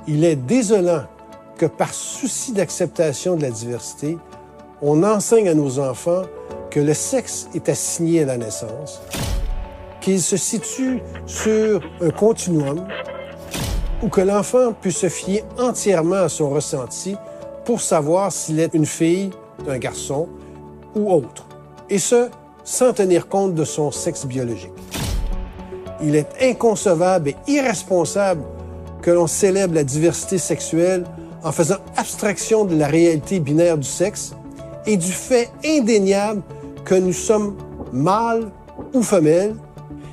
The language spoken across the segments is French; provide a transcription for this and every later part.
Il est désolant que par souci d'acceptation de la diversité, on enseigne à nos enfants que le sexe est assigné à la naissance, qu'il se situe sur un continuum ou que l'enfant peut se fier entièrement à son ressenti pour savoir s'il est une fille, un garçon ou autre, et ce, sans tenir compte de son sexe biologique. Il est inconcevable et irresponsable que l'on célèbre la diversité sexuelle en faisant abstraction de la réalité binaire du sexe et du fait indéniable que nous sommes mâles ou femelles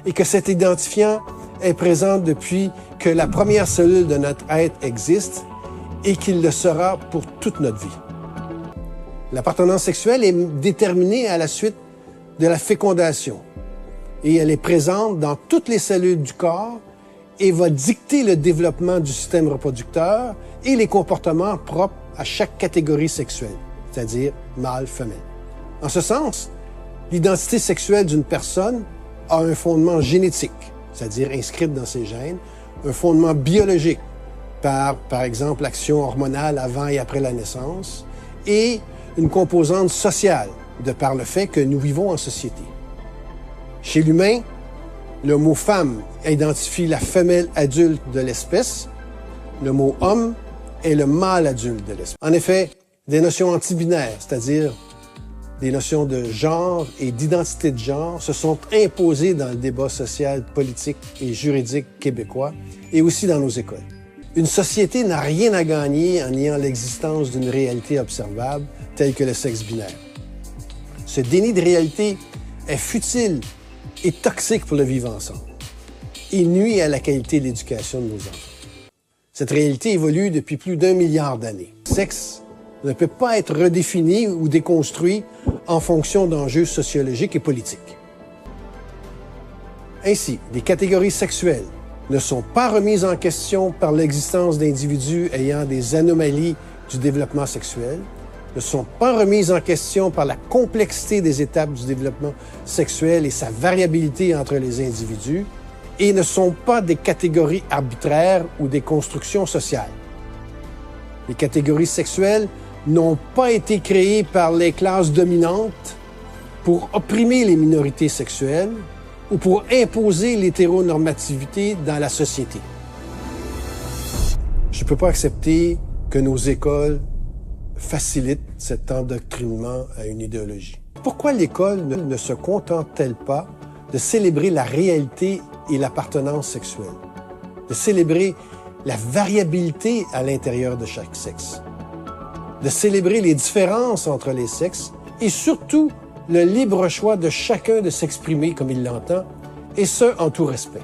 et que cet identifiant est présent depuis que la première cellule de notre être existe et qu'il le sera pour toute notre vie. L'appartenance sexuelle est déterminée à la suite de la fécondation et elle est présente dans toutes les cellules du corps et va dicter le développement du système reproducteur et les comportements propres à chaque catégorie sexuelle, c'est-à-dire mâle, femelle. En ce sens, l'identité sexuelle d'une personne a un fondement génétique, c'est-à-dire inscrite dans ses gènes, un fondement biologique par exemple, l'action hormonale avant et après la naissance, et une composante sociale, de par le fait que nous vivons en société. Chez l'humain, le mot « femme » identifie la femelle adulte de l'espèce, le mot « homme » est le mâle adulte de l'espèce. En effet, des notions antibinaires, c'est-à-dire des notions de genre et d'identité de genre, se sont imposées dans le débat social, politique et juridique québécois et aussi dans nos écoles. Une société n'a rien à gagner en niant l'existence d'une réalité observable telle que le sexe binaire. Ce déni de réalité est futile et toxique pour le vivre ensemble. Il nuit à la qualité de l'éducation de nos enfants. Cette réalité évolue depuis plus d'1 milliard d'années. Le sexe ne peut pas être redéfini ou déconstruit en fonction d'enjeux sociologiques et politiques. Ainsi, les catégories sexuelles ne sont pas remises en question par l'existence d'individus ayant des anomalies du développement sexuel, ne sont pas remises en question par la complexité des étapes du développement sexuel et sa variabilité entre les individus, et ne sont pas des catégories arbitraires ou des constructions sociales. Les catégories sexuelles n'ont pas été créées par les classes dominantes pour opprimer les minorités sexuelles ou pour imposer l'hétéronormativité dans la société. Je ne peux pas accepter que nos écoles facilitent cet endoctrinement à une idéologie. Pourquoi l'école ne se contente-t-elle pas de célébrer la réalité et l'appartenance sexuelle, de célébrer la variabilité à l'intérieur de chaque sexe, de célébrer les différences entre les sexes et surtout le libre choix de chacun de s'exprimer comme il l'entend, et ce, en tout respect.